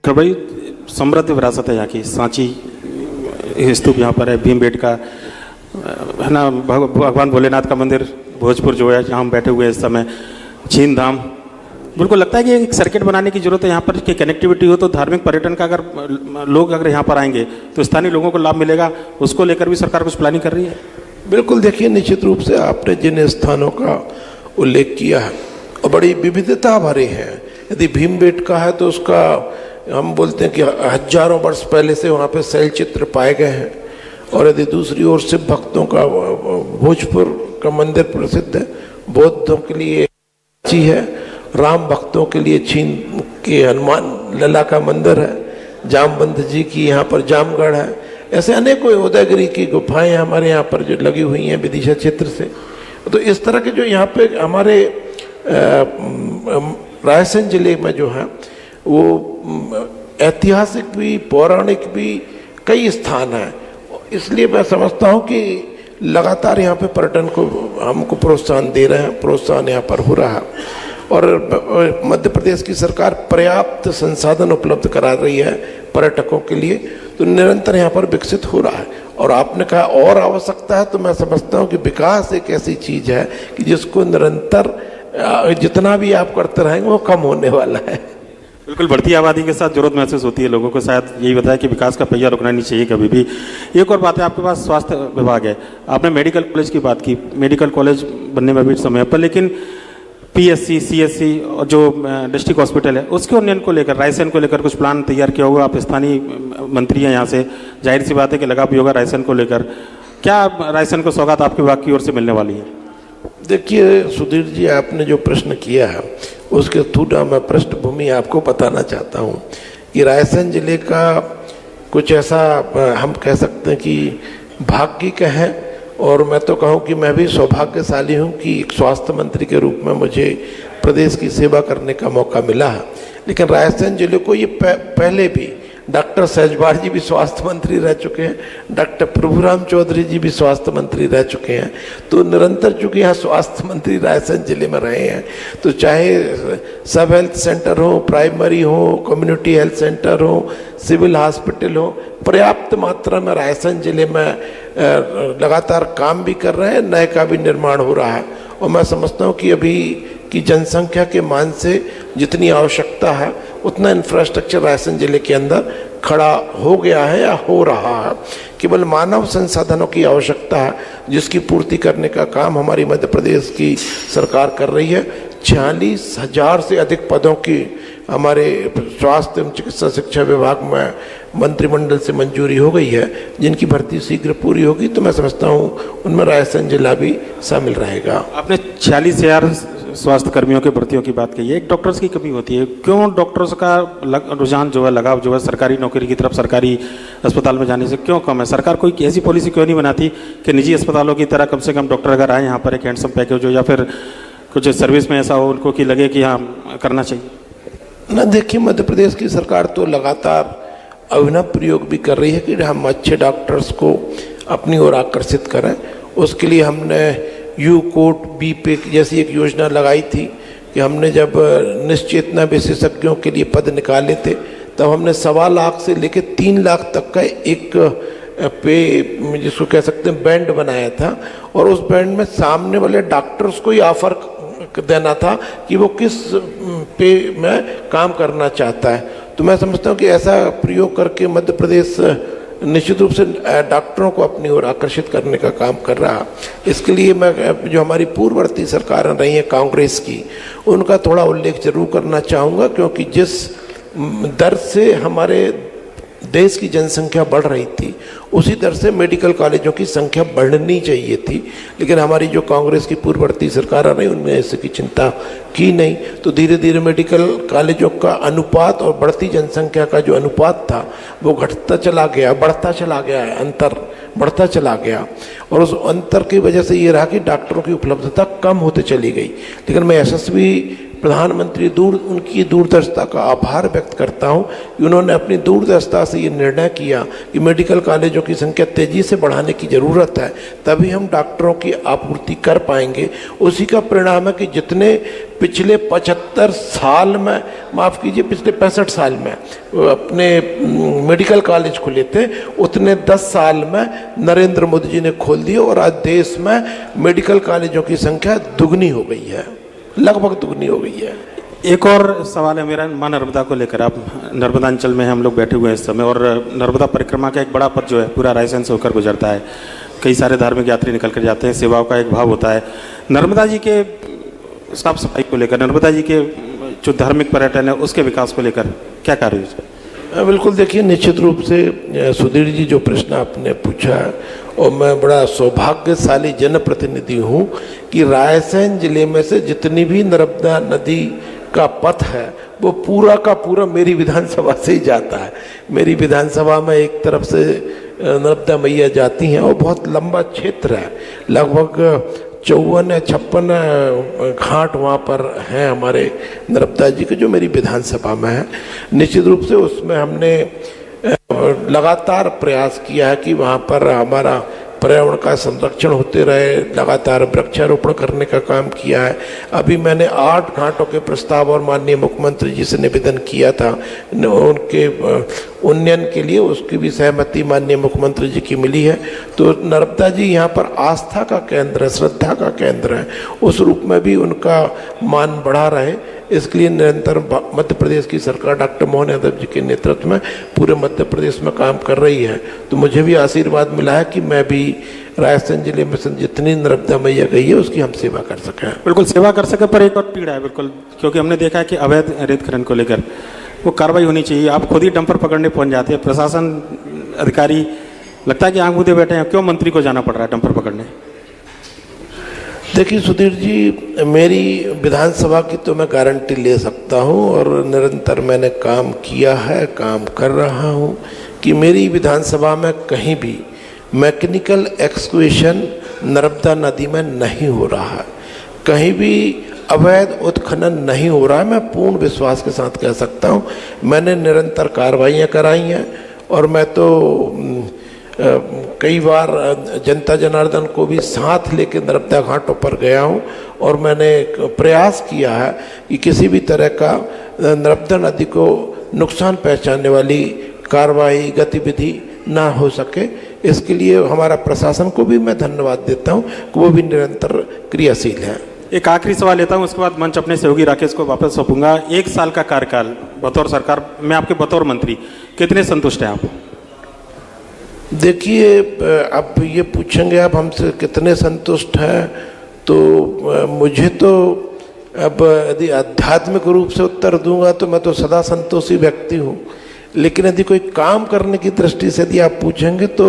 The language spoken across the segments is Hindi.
तो भाई समृद्ध विरासत है यहाँ की। सांची स्तूप यहाँ पर है, भीमबेटका है ना, भगवान भोलेनाथ का मंदिर भोजपुर जो है जहाँ हम बैठे हुए हैं इस समय, छीन धाम। बिल्कुल लगता है कि एक सर्किट बनाने की जरूरत है यहाँ पर कि कनेक्टिविटी हो, तो धार्मिक पर्यटन का अगर लोग अगर यहाँ पर आएंगे तो स्थानीय लोगों को लाभ मिलेगा। उसको लेकर भी सरकार कुछ प्लानिंग कर रही है? बिल्कुल, देखिए निश्चित रूप से आपने जिन स्थानों का उल्लेख किया है और बड़ी विविधता भरे हैं। यदि भीमबेटका है तो उसका हम बोलते हैं कि हजारों वर्ष पहले से वहाँ पे शैल चित्र पाए गए हैं। और यदि दूसरी ओर शिव भक्तों का भोजपुर का मंदिर प्रसिद्ध है, बौद्धों के लिए सांची है, राम भक्तों के लिए छीन के हनुमान लला का मंदिर है, जामवंत जी की यहाँ पर जामगढ़ है। ऐसे अनेकों उदयगिरी की गुफाएं हमारे यहाँ पर जो लगी हुई हैं विदिशा क्षेत्र से। तो इस तरह के जो यहाँ पे हमारे रायसेन जिले में जो है वो ऐतिहासिक भी पौराणिक भी कई स्थान हैं। इसलिए मैं समझता हूँ कि लगातार यहाँ पे पर्यटन को हमको प्रोत्साहन दे रहे हैं, प्रोत्साहन यहाँ पर हो रहा है। और मध्य प्रदेश की सरकार पर्याप्त संसाधन उपलब्ध करा रही है पर्यटकों के लिए, तो निरंतर यहाँ पर विकसित हो रहा है। और आपने कहा और आवश्यकता है, तो मैं समझता हूँ कि विकास एक ऐसी चीज है कि जिसको निरंतर जितना भी आप करते रहेंगे वो कम होने वाला है। बिल्कुल, बढ़ती आबादी के साथ जरूरत महसूस होती है लोगों को, शायद यही बताया कि विकास का पहिया रुकना नहीं चाहिए कभी भी। एक और बात है, आपके पास स्वास्थ्य विभाग है, आपने मेडिकल कॉलेज की बात की, मेडिकल कॉलेज बनने में भी समय पर, लेकिन पीएससी सीएससी और जो डिस्ट्रिक्ट हॉस्पिटल है उसके उन्नयन को लेकर, रायसेन को लेकर कुछ प्लान तैयार किया होगा? आप स्थानीय मंत्री हैं यहाँ से, जाहिर सी बात है कि लगाव भी होगा रायसेन को लेकर। क्या रायसेन को सौगात आपके विभाग की ओर से मिलने वाली है? देखिए सुधीर जी, आपने जो प्रश्न किया है उसके थोड़ा मैं पृष्ठभूमि आपको बताना चाहता हूँ कि रायसेन जिले का कुछ ऐसा हम कह सकते हैं कि भाग्य का है, और मैं तो कहूँ कि मैं भी सौभाग्यशाली हूँ कि एक स्वास्थ्य मंत्री के रूप में मुझे प्रदेश की सेवा करने का मौका मिला है। लेकिन रायसेन जिले को ये पहले भी डॉक्टर सहजवार जी भी स्वास्थ्य मंत्री रह चुके हैं, डॉक्टर प्रभुराम चौधरी जी भी स्वास्थ्य मंत्री रह चुके हैं। तो निरंतर चूंकि यहाँ स्वास्थ्य मंत्री रायसेन जिले में रहे हैं, तो चाहे सब हेल्थ सेंटर हो, प्राइमरी हो, कम्युनिटी हेल्थ सेंटर हो, सिविल हॉस्पिटल हो, पर्याप्त मात्रा में रायसेन जिले में लगातार काम भी कर रहे हैं, नए का भी निर्माण हो रहा है। और मैं समझता हूँ कि अभी की जनसंख्या के मान से जितनी आवश्यकता है उतना इंफ्रास्ट्रक्चर रायसेन जिले के अंदर खड़ा हो गया है या हो रहा है। केवल मानव संसाधनों की आवश्यकता है जिसकी पूर्ति करने का काम हमारी मध्य प्रदेश की सरकार कर रही है। 46,000 से अधिक पदों की हमारे स्वास्थ्य एवं चिकित्सा शिक्षा विभाग में मंत्रिमंडल से मंजूरी हो गई है, जिनकी भर्ती शीघ्र पूरी होगी। तो मैं समझता हूँ उनमें रायसेन जिला भी शामिल रहेगा। आपने 46,000 स्वास्थ्य कर्मियों के भर्तियों की बात कही है। एक डॉक्टर्स की कमी होती है, क्यों डॉक्टर्स का रुझान जो है, लगाव जो है सरकारी नौकरी की तरफ, सरकारी अस्पताल में जाने से क्यों कम है? सरकार कोई ऐसी पॉलिसी क्यों नहीं बनाती कि निजी अस्पतालों की तरह कम से कम डॉक्टर अगर आए यहाँ पर एक हैंडसम पैकेज हो या फिर कुछ सर्विस में ऐसा हो उनको कि लगे कि हाँ करना चाहिए? ना, देखिए मध्य प्रदेश की सरकार तो लगातार अभिनव प्रयोग भी कर रही है कि हम अच्छे डॉक्टर्स को अपनी ओर आकर्षित करें। उसके लिए हमने यू कोट बी पे जैसी एक योजना लगाई थी कि हमने जब निश्चेतना विशेषज्ञों के लिए पद निकाले थे तब हमने 1.25 लाख से लेकर 3 लाख तक का एक पे, जिसको कह सकते हैं बैंड बनाया था। और उस बैंड में सामने वाले डॉक्टर्स को ही ऑफर देना था कि वो किस पे में काम करना चाहता है। तो मैं समझता हूँ कि ऐसा प्रयोग करके मध्य प्रदेश निश्चित रूप से डॉक्टरों को अपनी ओर आकर्षित करने का काम कर रहा। इसके लिए मैं जो हमारी पूर्ववर्ती सरकारें रही हैं कांग्रेस की, उनका थोड़ा उल्लेख जरूर करना चाहूँगा, क्योंकि जिस दर से हमारे देश की जनसंख्या बढ़ रही थी उसी दर से मेडिकल कॉलेजों की संख्या बढ़नी चाहिए थी। लेकिन हमारी जो कांग्रेस की पूर्ववर्ती सरकार रही उनने इसकी चिंता की नहीं। तो धीरे धीरे मेडिकल कॉलेजों का अनुपात और बढ़ती जनसंख्या का जो अनुपात था वो घटता चला गया, बढ़ता चला गया है, अंतर बढ़ता चला गया। और उस अंतर की वजह से ये रहा कि डॉक्टरों की उपलब्धता कम होते चली गई। लेकिन मैं यशस्वी प्रधानमंत्री उनकी दूरदर्शिता का आभार व्यक्त करता हूं कि उन्होंने अपनी दूरदर्शिता से ये निर्णय किया कि मेडिकल कॉलेजों की संख्या तेजी से बढ़ाने की ज़रूरत है, तभी हम डॉक्टरों की आपूर्ति कर पाएंगे। उसी का परिणाम है कि जितने पिछले 75 साल में, माफ़ कीजिए पिछले 65 साल में अपने मेडिकल कॉलेज खुले थे, उतने 10 साल में नरेंद्र मोदी जी ने खोल दिए और आज देश में मेडिकल कॉलेजों की संख्या दुगनी हो गई है, लगभग दुगनी हो गई है। एक और सवाल है मेरा मां नर्मदा को लेकर। आप नर्मदा अंचल में हम लोग बैठे हुए हैं इस समय, और नर्मदा परिक्रमा का एक बड़ा पथ जो है पूरा रायसेन से होकर गुजरता है। कई सारे धार्मिक यात्री निकल कर जाते हैं, सेवाओं का एक भाव होता है। नर्मदा जी के साफ सफाई को लेकर, नर्मदा जी के जो धार्मिक पर्यटन है उसके विकास को लेकर क्या कार्य है? बिल्कुल, देखिए निश्चित रूप से सुधीर जी जो प्रश्न आपने पूछा, और मैं बड़ा सौभाग्यशाली जनप्रतिनिधि हूँ कि रायसेन जिले में से जितनी भी नर्मदा नदी का पथ है वो पूरा का पूरा मेरी विधानसभा से ही जाता है। मेरी विधानसभा में एक तरफ से नर्मदा मैया जाती हैं और बहुत लंबा क्षेत्र है, लगभग 54 या 56 घाट वहाँ पर हैं हमारे नर्मदा जी के, जो मेरी विधानसभा में है। निश्चित रूप से उसमें हमने लगातार प्रयास किया है कि वहाँ पर हमारा पर्यावरण का संरक्षण होते रहे, लगातार वृक्षारोपण करने का काम किया है। अभी मैंने 8 घाटों के प्रस्ताव और माननीय मुख्यमंत्री जी से निवेदन किया था उनके उन्नयन के लिए, उसकी भी सहमति माननीय मुख्यमंत्री जी की मिली है। तो नर्मदा जी यहाँ पर आस्था का केंद्र है, श्रद्धा का केंद्र है, उस रूप में भी उनका मान बढ़ा रहे, इसके लिए निरंतर मध्य प्रदेश की सरकार डॉक्टर मोहन यादव जी के नेतृत्व में पूरे मध्य प्रदेश में काम कर रही है। तो मुझे भी आशीर्वाद मिला है कि मैं भी रायसेन जिले में से जितनी नर्मदा मैया गई है उसकी हम सेवा कर सकें। बिल्कुल सेवा कर सके, पर एक और पीड़ा है बिल्कुल, क्योंकि हमने देखा है कि अवैध रेत खनन को लेकर वो कार्रवाई होनी चाहिए। आप खुद ही डंपर पकड़ने पहुंच जाते हैं, प्रशासन अधिकारी लगता है कि आंख मूंदे बैठे हैं, क्यों मंत्री को जाना पड़ रहा है डंपर पकड़ने? देखिए सुधीर जी, मेरी विधानसभा की तो मैं गारंटी ले सकता हूं और निरंतर मैंने काम किया है, काम कर रहा हूं कि मेरी विधानसभा में कहीं भी मैकेनिकल एक्सक्वेशन नर्मदा नदी में नहीं हो रहा है, कहीं भी अवैध उत्खनन नहीं हो रहा है। मैं पूर्ण विश्वास के साथ कह सकता हूं, मैंने निरंतर कार्रवाइयां कराई हैं और मैं तो कई बार जनता जनार्दन को भी साथ लेकर नर्मदा घाटों पर गया हूं और मैंने प्रयास किया है कि किसी भी तरह का नर्मदा नदी को नुकसान पहुंचाने वाली कार्रवाई गतिविधि ना हो सके। इसके लिए हमारा प्रशासन को भी मैं धन्यवाद देता हूं कि वो भी निरंतर क्रियाशील है। एक आखिरी सवाल लेता हूं, उसके बाद मंच अपने सहयोगी राकेश को वापस सौंपूंगा। 1 साल का कार्यकाल बतौर सरकार में आपके बतौर मंत्री कितने संतुष्ट हैं आप? देखिए, अब ये पूछेंगे आप हमसे कितने संतुष्ट हैं, तो मुझे तो अब यदि आध्यात्मिक रूप से उत्तर दूंगा तो मैं तो सदा संतोषी व्यक्ति हूँ, लेकिन यदि कोई काम करने की दृष्टि से यदि आप पूछेंगे तो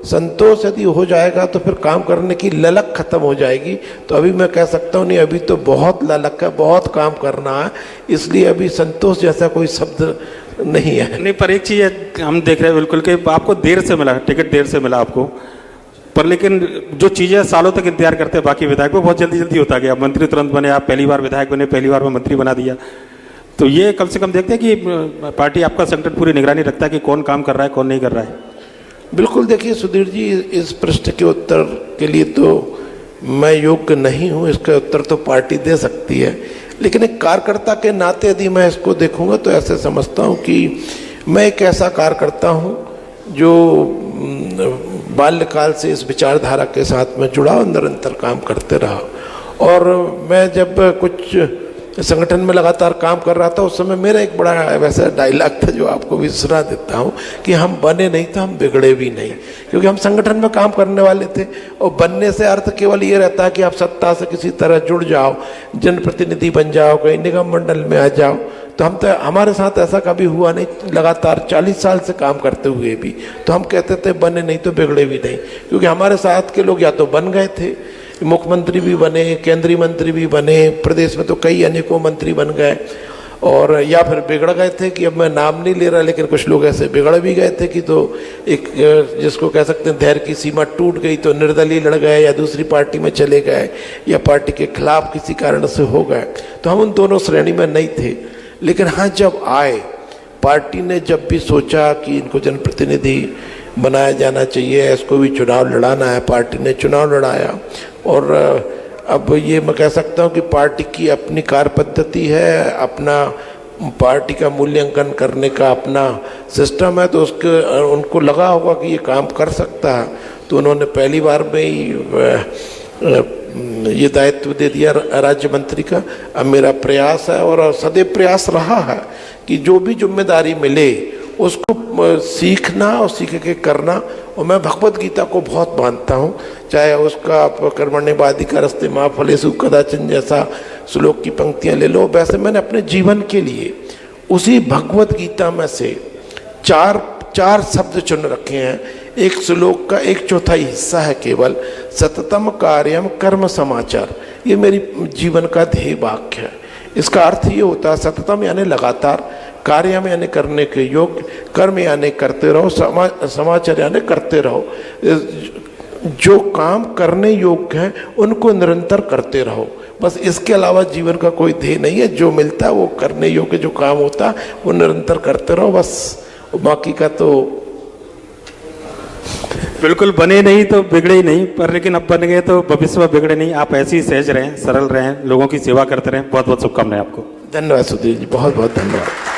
संतोष यदि हो जाएगा तो फिर काम करने की ललक खत्म हो जाएगी। तो अभी मैं कह सकता हूँ नहीं, अभी तो बहुत ललक है, बहुत काम करना है, इसलिए अभी संतोष जैसा कोई शब्द नहीं है। नहीं, पर एक चीज़ हम देख रहे हैं बिल्कुल कि आपको देर से मिला, टिकट देर से मिला आपको, पर लेकिन जो चीज़ें सालों तक इंतजार करते हैं बाकी विधायक को बहुत जल्दी जल्दी होता गया। मंत्री तुरंत बने, आप पहली बार विधायक बने, पहली बार में मंत्री बना दिया। तो ये कम से कम देखते हैं कि पार्टी आपका संगठन पूरी निगरानी रखता है कि कौन काम कर रहा है, कौन नहीं कर रहा है। बिल्कुल, देखिए सुधीर जी, इस प्रश्न के उत्तर के लिए तो मैं योग्य नहीं हूँ, इसका उत्तर तो पार्टी दे सकती है, लेकिन एक कार्यकर्ता के नाते यदि मैं इसको देखूंगा तो ऐसे समझता हूँ कि मैं एक ऐसा कार्यकर्ता हूँ जो बाल्यकाल से इस विचारधारा के साथ में जुड़ा और निरंतर काम करते रहा। और मैं जब कुछ संगठन में लगातार काम कर रहा था उस समय मेरा एक बड़ा वैसा डायलॉग था जो आपको भी सुना देता हूँ कि हम बने नहीं तो हम बिगड़े भी नहीं, क्योंकि हम संगठन में काम करने वाले थे और बनने से अर्थ केवल ये रहता है कि आप सत्ता से किसी तरह जुड़ जाओ, जनप्रतिनिधि बन जाओ, कहीं निगम मंडल में आ जाओ। तो हम तो, हमारे साथ ऐसा कभी हुआ नहीं, लगातार 40 साल से काम करते हुए भी तो हम कहते थे बने नहीं तो बिगड़े भी नहीं, क्योंकि हमारे साथ के लोग या तो बन गए थे, मुख्यमंत्री भी बने, केंद्रीय मंत्री भी बने, प्रदेश में तो कई अनेकों मंत्री बन गए, और या फिर बिगड़ गए थे कि अब मैं नाम नहीं ले रहा, लेकिन कुछ लोग ऐसे बिगड़ भी गए थे कि तो एक जिसको कह सकते हैं धैर्य की सीमा टूट गई तो निर्दलीय लड़ गए या दूसरी पार्टी में चले गए या पार्टी के खिलाफ किसी कारण से हो गए। तो हम उन दोनों श्रेणी में नहीं थे। लेकिन हाँ, जब आए, पार्टी ने जब भी सोचा कि इनको जनप्रतिनिधि बनाया जाना चाहिए, इसको भी चुनाव लड़ाना है, पार्टी ने चुनाव लड़ाया। और अब ये मैं कह सकता हूँ कि पार्टी की अपनी कार्य पद्धति है, अपना पार्टी का मूल्यांकन करने का अपना सिस्टम है, तो उसके उनको लगा होगा कि ये काम कर सकता है, तो उन्होंने पहली बार में ही ये दायित्व दे दिया राज्य मंत्री का। अब मेरा प्रयास है और सदैव प्रयास रहा है कि जो भी जिम्मेदारी मिले उसको सीखना और सीख के करना। और मैं भगवत गीता को बहुत मानता हूँ, चाहे उसका कर्मण्येवाधिकारस्ते मा फलेषु कदाचन जैसा श्लोक की पंक्तियाँ ले लो, वैसे मैंने अपने जीवन के लिए उसी भगवत गीता में से चार शब्द चुन रखे हैं। एक श्लोक का 1/4 हिस्सा है केवल, सततम कार्यम कर्म समाचार। ये मेरी जीवन का ध्येय वाक्य है। इसका अर्थ ये होता है, सततम यानी लगातार, कार्य में यानी करने के योग्य, कर्म यानी करते रहो, समाचार यानी करते रहो। जो काम करने योग्य है उनको निरंतर करते रहो, बस इसके अलावा जीवन का कोई ध्येय नहीं है। जो मिलता है वो करने योग्य जो काम होता है वो निरंतर करते रहो, बस। बाकी का तो बिल्कुल बने नहीं तो बिगड़े ही नहीं, पर लेकिन अब बन गए तो भविष्य में बिगड़े नहीं। आप ऐसे ही सहज रहें, सरल रहें, लोगों की सेवा करते रहें। बहुत बहुत शुभकामनाएं आपको। धन्यवाद सुधीर जी, बहुत बहुत धन्यवाद।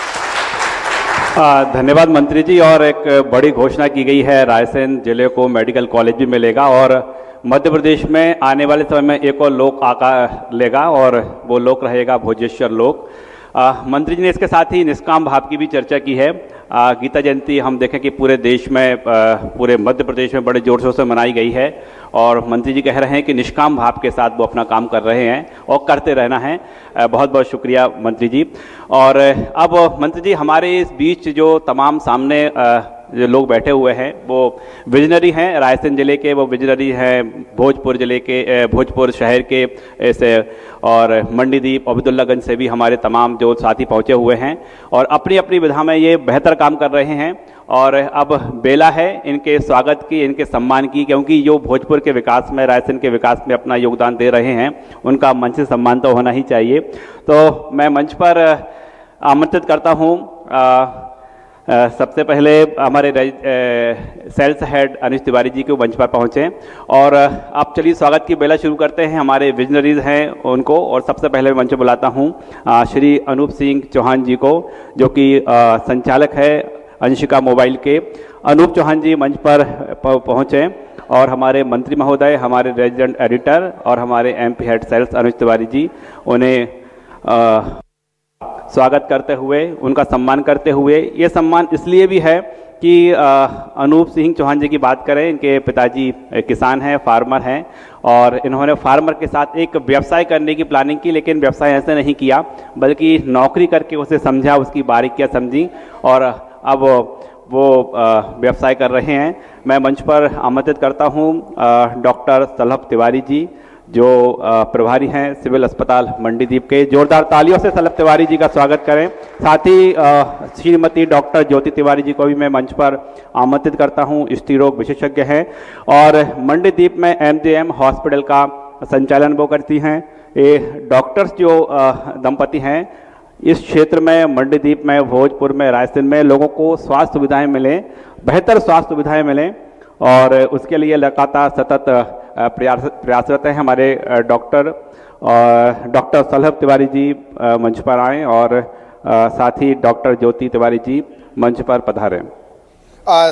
धन्यवाद मंत्री जी। और एक बड़ी घोषणा की गई है, रायसेन जिले को मेडिकल कॉलेज भी मिलेगा और मध्य प्रदेश में आने वाले समय में एक और लोक आकार लेगा और वो लोक रहेगा भोजेश्वर लोक। मंत्री जी ने इसके साथ ही निष्काम भाव की भी चर्चा की है। गीता जयंती हम देखें कि पूरे देश में, पूरे मध्य प्रदेश में बड़े जोर शोर से मनाई गई है और मंत्री जी कह रहे हैं कि निष्काम भाव के साथ वो अपना काम कर रहे हैं और करते रहना है। बहुत बहुत शुक्रिया मंत्री जी। और अब मंत्री जी, हमारे इस बीच जो तमाम सामने जो लोग बैठे हुए हैं वो विजनरी हैं रायसेन जिले के, वो विजनरी हैं भोजपुर जिले के, भोजपुर शहर के ऐसे, और मंडीदीप अब्दुल्लागंज से भी हमारे तमाम जो साथी पहुंचे हुए हैं और अपनी अपनी विधा में ये बेहतर काम कर रहे हैं। और अब बेला है इनके स्वागत की, इनके सम्मान की, क्योंकि जो भोजपुर के विकास में, रायसेन के विकास में अपना योगदान दे रहे हैं, उनका मंच से सम्मान तो होना ही चाहिए। तो मैं मंच पर आमंत्रित करता हूँ सबसे पहले हमारे सेल्स हेड अनिश तिवारी जी को मंच पर पहुँचें और आप चलिए स्वागत की बेला शुरू करते हैं। हमारे विजनरीज हैं उनको, और सबसे पहले मंच पर बुलाता हूँ श्री अनूप सिंह चौहान जी को, जो कि संचालक है अंशिका मोबाइल के। अनूप चौहान जी मंच पर पहुँचें और हमारे मंत्री महोदय, हमारे रेजिडेंट एडिटर और हमारे MP हेड सेल्स अनिश तिवारी जी, उन्हें स्वागत करते हुए, उनका सम्मान करते हुए। ये सम्मान इसलिए भी है कि अनूप सिंह चौहान जी की बात करें, इनके पिताजी किसान हैं, फार्मर हैं और इन्होंने फार्मर के साथ एक व्यवसाय करने की प्लानिंग की, लेकिन व्यवसाय ऐसे नहीं किया बल्कि नौकरी करके उसे समझा, उसकी बारीकियां समझी और अब वो व्यवसाय कर रहे हैं। मैं मंच पर आमंत्रित करता हूँ डॉक्टर सलभ तिवारी जी, जो प्रभारी हैं सिविल अस्पताल मंडीदीप के। जोरदार तालियों से सलभ तिवारी जी का स्वागत करें। साथ ही श्रीमती डॉक्टर ज्योति तिवारी जी को भी मैं मंच पर आमंत्रित करता हूं, स्त्री रोग विशेषज्ञ हैं और मंडीदीप में MJM हॉस्पिटल का संचालन वो करती हैं। ये डॉक्टर्स जो दंपति हैं, इस क्षेत्र में, मंडीदीप में, भोजपुर में, रायसेन में लोगों को स्वास्थ्य सुविधाएँ मिलें, बेहतर स्वास्थ्य सुविधाएँ मिलें और उसके लिए लगातार सतत प्रयासरत हैं हमारे डॉक्टर सलभ तिवारी जी मंच पर आएँ और साथ ही डॉक्टर ज्योति तिवारी जी मंच पर पधारें।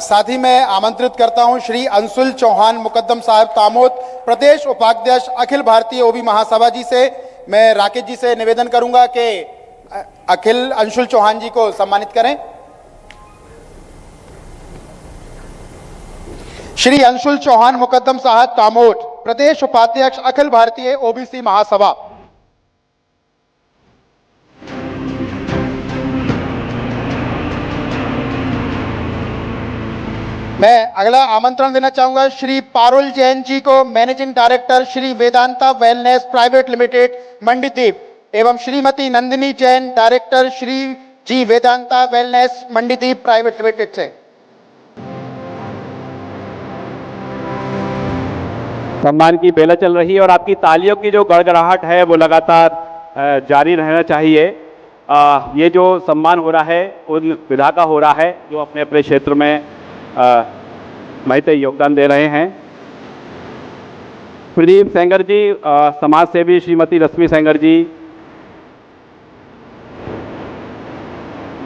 साथ ही मैं आमंत्रित करता हूं श्री अंशुल चौहान मुकद्दम साहब तामोद, प्रदेश उपाध्यक्ष अखिल भारतीय ओबी महासभा जी से। मैं राकेश जी से निवेदन करूंगा कि अखिल अंशुल चौहान जी को सम्मानित करें। श्री अंशुल चौहान मुकद्दम साहब तामोद, प्रदेश उपाध्यक्ष अखिल भारतीय OBC महासभा। मैं अगला आमंत्रण देना चाहूंगा श्री पारुल जैन जी को, managing director Shri Vedanta wellness private limited Mandideep. एवं Shrimati Nandini Jain, director Shri ji Vedanta wellness Mandideep private limited से। सम्मान की बेला चल रही है और आपकी तालियों की जो गड़गड़ाहट है वो लगातार जारी रहना चाहिए। ये जो सम्मान हो रहा है उन विधा का हो रहा है जो अपने अपने क्षेत्र में महत्व योगदान दे रहे हैं। प्रदीप सेंगर जी, समाज सेवी श्रीमती रश्मि सेंगर जी,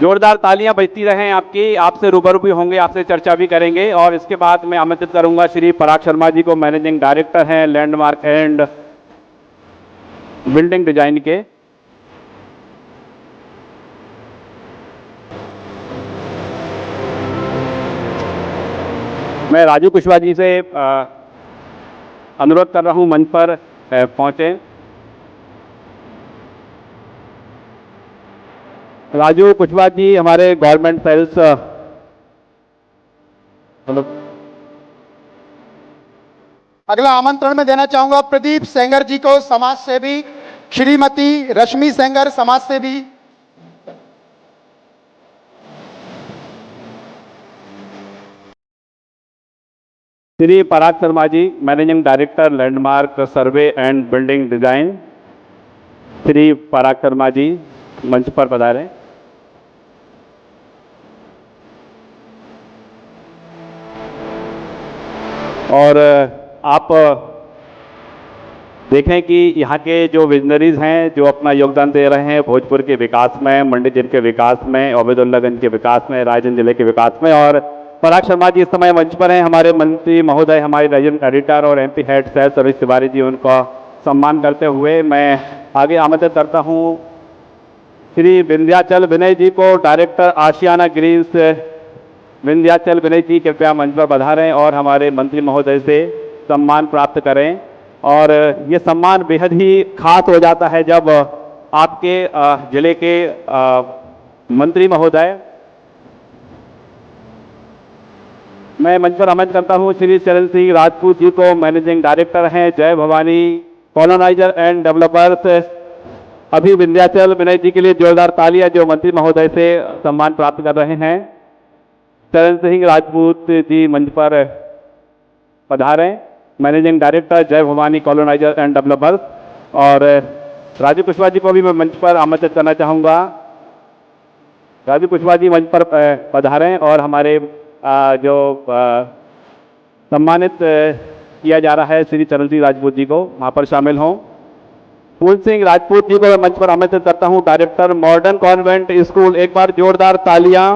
जोरदार तालियां बजती रहें आपकी। आपसे रूबरू भी होंगे, आपसे चर्चा भी करेंगे। और इसके बाद मैं आमंत्रित करूंगा श्री पराग शर्मा जी को, मैनेजिंग डायरेक्टर हैं लैंडमार्क एंड बिल्डिंग डिजाइन के। मैं राजू कुशवाहा जी से अनुरोध कर रहा हूं मंच पर पहुंचे। राजू कुशवाहा जी हमारे गवर्नमेंट सेल्स अगला आमंत्रण मैं देना चाहूंगा प्रदीप सेंगर जी को, समाज सेवी श्रीमती रश्मि सेंगर, समाज सेवी। Shri Parag Sharma ji, managing director landmark survey and building design. Shri Parag Sharma ji मंच पर पधारें। और आप देखें कि यहाँ के जो विजनरीज हैं जो अपना योगदान दे रहे हैं भोजपुर के विकास में, मंडी जिले के विकास में, ओबेदुल्लागंज के विकास में, रायगंज जिले के विकास में। और पराग शर्मा जी इस समय मंच पर हैं। हमारे मंत्री महोदय, हमारे रीजन एडिटर और एमपी हेड सैर सरोज तिवारी जी, उनका सम्मान करते हुए मैं आगे आमंत्रित करता हूँ श्री विंध्याचल विनय जी को, डायरेक्टर आशियाना ग्रीन्स। विंध्याचल विनय जी कृपया मंच पर पधारें और हमारे मंत्री महोदय से सम्मान प्राप्त करें। और ये सम्मान बेहद ही खास हो जाता है जब आपके जिले के मंत्री महोदय। मैं मंच पर आमंत्रित करता हूँ श्री चरण सिंह राजपूत जी को, मैनेजिंग डायरेक्टर हैं जय भवानी कॉलोनाइजर एंड डेवलपर्स। अभी विंध्याचल विनय जी के लिए जोरदार तालियां जो मंत्री महोदय से सम्मान प्राप्त कर रहे हैं। चरण सिंह राजपूत जी मंच पर पधारें, मैनेजिंग डायरेक्टर जय भवानी कॉलोनाइजर एंड डेवलपर्स। और राजू कुशवाहा जी को भी मैं मंच पर आमंत्रित करना चाहूँगा। राजू कुशवाहा जी मंच पर पधारें और हमारे जो सम्मानित किया जा रहा है श्री चरण सिंह राजपूत जी को, वहाँ पर शामिल हों। फूल सिंह राजपूत जी को मैं मंच पर आमंत्रित करता हूँ, डायरेक्टर मॉडर्न कॉन्वेंट स्कूल। एक बार जोरदार तालियां।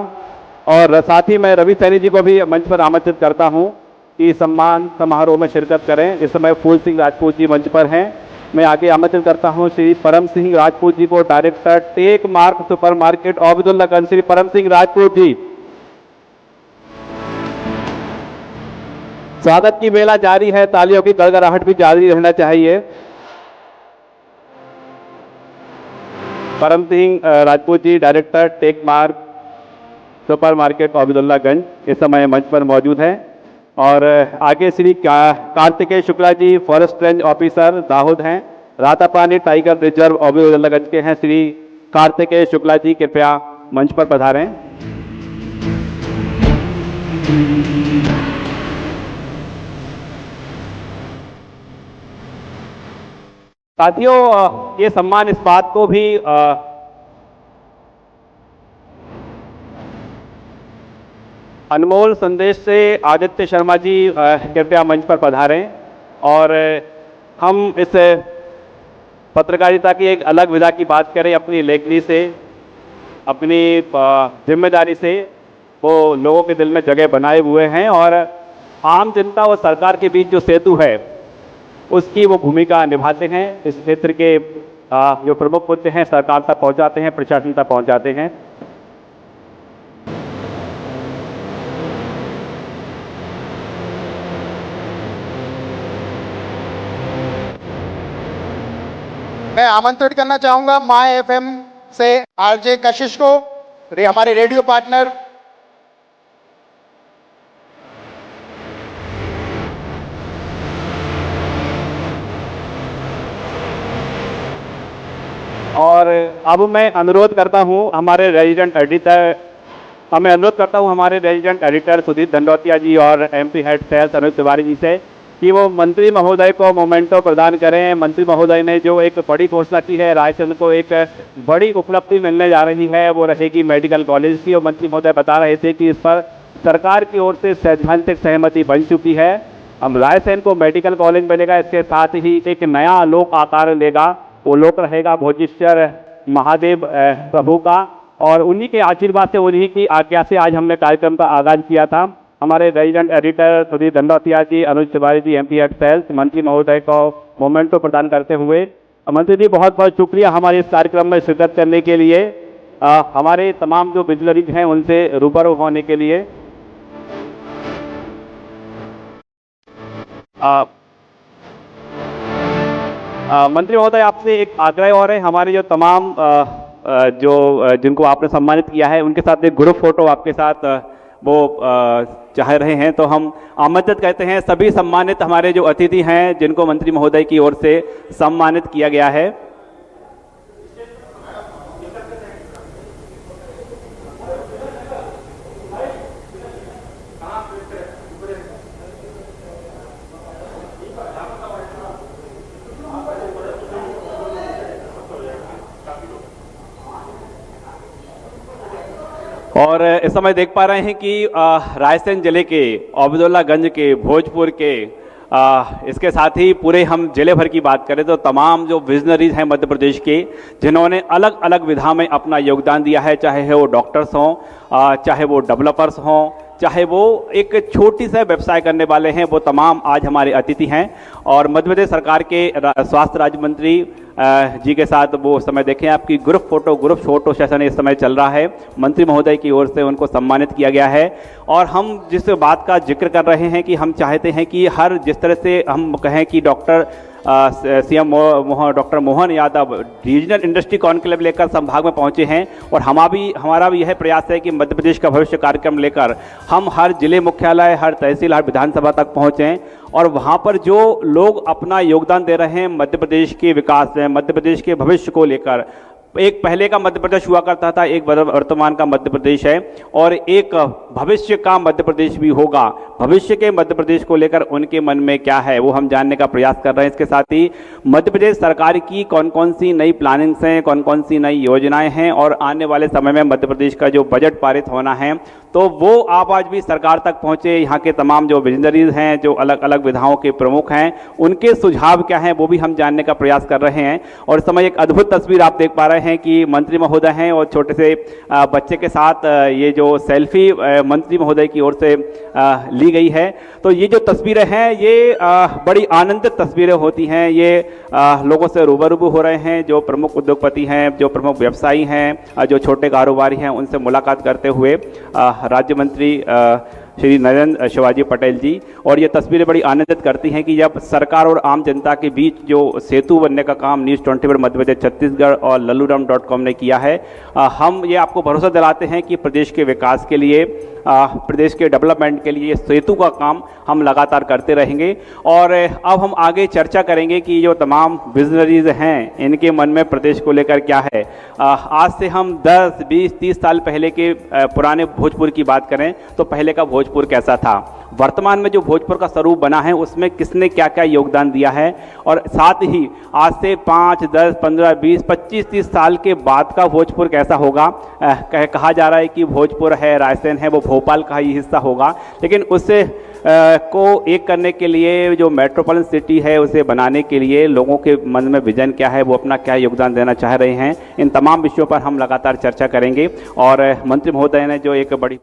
और साथ ही मैं रवि सैनी जी को भी मंच पर आमंत्रित करता हूं कि सम्मान समारोह में शिरकत करें। इस समय फूल सिंह राजपूत जी मंच पर हैं। मैं आगे आमंत्रित करता हूं श्री परम सिंह राजपूत जी को, director tech mark super market Obaidullaganj. Shri Param Singh Rajput जी, स्वागत की बेला जारी है, तालियों की गड़गड़ाहट भी जारी रहना चाहिए। Param Singh Rajput ji, director tech mark super market Obedullaganj, इस समय मंच पर मौजूद है। और आगे Shri Kartikeya Shukla ji, forest range officer Dahod हैं, रातापानी टाइगर रिजर्व ओबेदुल्लागंज के हैं। श्री कार्तिकेय शुक्ला जी कृपया मंच पर पधारें। साथियों, ये सम्मान इस बात को भी अनमोल संदेश से आदित्य शर्मा जी कृपया मंच पर पधारें। और हम इस पत्रकारिता की एक अलग विधा की बात करें, अपनी लेखनी से, अपनी जिम्मेदारी से वो लोगों के दिल में जगह बनाए हुए हैं। और आम जनता और सरकार के बीच जो सेतु है उसकी वो भूमिका निभाते हैं। इस क्षेत्र के जो प्रमुख मुद्दे हैं सरकार तक पहुंचाते हैं, प्रशासन तक पहुंचाते हैं। मैं आमंत्रित करना चाहूंगा माय एफएम से आरजे कशिश को, हमारे रेडियो पार्टनर। और अब मैं अनुरोध करता हूं हमारे रेजिडेंट एडिटर सुधीर दंडौतिया जी और MP हेड सेल्स अनुज तिवारी जी से कि वो मंत्री महोदय को मोमेंटो प्रदान करें। मंत्री महोदय ने जो एक बड़ी घोषणा की है, रायसेन को एक बड़ी उपलब्धि मिलने जा रही है, वो रहेगी मेडिकल कॉलेज की। और मंत्री महोदय बता रहे थे कि इस पर सरकार की ओर से सैद्धांतिक सहमति बन चुकी है। हम रायसेन को मेडिकल कॉलेज मिलेगा, इसके साथ ही एक नया लोक आकार लेगा। वो लोक रहेगा भोजेश्वर महादेव प्रभु का, और उन्हीं के आशीर्वाद से, उन्हीं की आज्ञा से आज हमने कार्यक्रम का आगाज किया था। हमारे रेजिडेंट एडिटर सुधीर दंडौतिया जी, अनुज Tiwari ji, MP head sales मंत्री महोदय को मोमेंटो प्रदान करते हुए, मंत्री जी बहुत बहुत शुक्रिया हमारे इस कार्यक्रम में शिरकत करने के लिए, हमारे तमाम जो विजिलरीज हैं उनसे रूबरू होने के लिए। मंत्री महोदय, आपसे एक आग्रह और है, हमारे जो तमाम जिनको आपने सम्मानित किया है उनके साथ एक ग्रुप फोटो आपके साथ वो चाह रहे हैं, तो हम आमंत्रित करते हैं सभी सम्मानित हमारे जो अतिथि हैं जिनको मंत्री महोदय की ओर से सम्मानित किया गया है। और इस समय देख पा रहे हैं कि रायसेन जिले के अब्दुल्लागंज के, भोजपुर के, इसके साथ ही पूरे हम जिले भर की बात करें तो तमाम जो विजनरीज हैं मध्य प्रदेश के, जिन्होंने अलग अलग विधा में अपना योगदान दिया है, चाहे वो डॉक्टर्स हों, चाहे वो डेवलपर्स हों, चाहे वो एक छोटी सा व्यवसाय करने वाले हैं, वो तमाम आज हमारे अतिथि हैं। और मध्य प्रदेश सरकार के स्वास्थ्य राज्य मंत्री जी के साथ वो समय देखें आपकी ग्रुप फोटो सेशन इस समय चल रहा है। मंत्री महोदय की ओर से उनको सम्मानित किया गया है। और हम जिस बात का जिक्र कर रहे हैं कि हम चाहते हैं कि हर जिस तरह से हम कहें कि CM doctor Mohan Yadav regional industry conclave लेकर संभाग में पहुंचे हैं, और हमारा भी यह प्रयास है कि मध्य प्रदेश का भविष्य कार्यक्रम लेकर हम हर जिले मुख्यालय, हर तहसील, हर विधानसभा तक पहुंचें, और वहां पर जो लोग अपना योगदान दे रहे हैं मध्य प्रदेश के विकास में, मध्य प्रदेश के भविष्य को लेकर, एक पहले का मध्य प्रदेश हुआ करता था, एक वर्तमान का मध्य प्रदेश है, और एक भविष्य का मध्य प्रदेश भी होगा। भविष्य के मध्य प्रदेश को लेकर उनके मन में क्या है वो हम जानने का प्रयास कर रहे हैं। इसके साथ ही मध्य प्रदेश सरकार की कौन कौन सी नई प्लानिंग्स हैं, कौन कौन सी नई योजनाएं हैं, और आने वाले समय में मध्य प्रदेश का जो बजट पारित होना है तो वो आवाज भी सरकार तक पहुंचे। यहाँ के तमाम जो विजनरीज हैं, जो अलग अलग विधाओं के प्रमुख हैं, उनके सुझाव क्या हैं वो भी हम जानने का प्रयास कर रहे हैं। और इस समय एक अद्भुत तस्वीर आप देख पा रहे हैं कि मंत्री महोदय हैं और छोटे से बच्चे के साथ ये जो सेल्फी मंत्री महोदय की ओर से ली गई है। तो ये जो तस्वीरें हैं ये बड़ी आनंदित तस्वीरें होती हैं। ये लोगों से रूबरू हो रहे हैं, जो प्रमुख उद्योगपति हैं, जो प्रमुख व्यवसायी हैं, जो छोटे कारोबारी हैं, उनसे मुलाकात करते हुए राज्य मंत्री श्री नरेंद्र शिवाजी पटेल जी। और ये तस्वीरें बड़ी आनंदित करती हैं कि जब सरकार और आम जनता के बीच जो सेतु बनने का काम न्यूज़ 24 मध्य प्रदेश छत्तीसगढ़ और लल्लूराम.com ने किया है, हम ये आपको भरोसा दिलाते हैं कि प्रदेश के विकास के लिए, प्रदेश के डेवलपमेंट के लिए सेतु का काम हम लगातार करते रहेंगे। और अब हम आगे चर्चा करेंगे कि जो तमाम विजनरीज हैं इनके मन में प्रदेश को लेकर क्या है। आज से हम 10, 20, 30 साल पहले के पुराने भोजपुर की बात करें तो पहले का भोजपुर कैसा था, वर्तमान में जो भोजपुर का स्वरूप बना है उसमें किसने क्या क्या योगदान दिया है, और साथ ही आज से 5, 10, 15, 20, 25, 30 साल के बाद का भोजपुर कैसा होगा। कहा जा रहा है कि भोजपुर है, रायसेन है, वो भोपाल का ही हिस्सा होगा, लेकिन उससे को एक करने के लिए जो मेट्रोपॉलिटन सिटी है उसे बनाने के लिए लोगों के मन में विजन क्या है, वो अपना क्या योगदान देना चाह रहे हैं, इन तमाम विषयों पर हम लगातार चर्चा करेंगे। और मंत्री महोदय ने जो एक बड़ी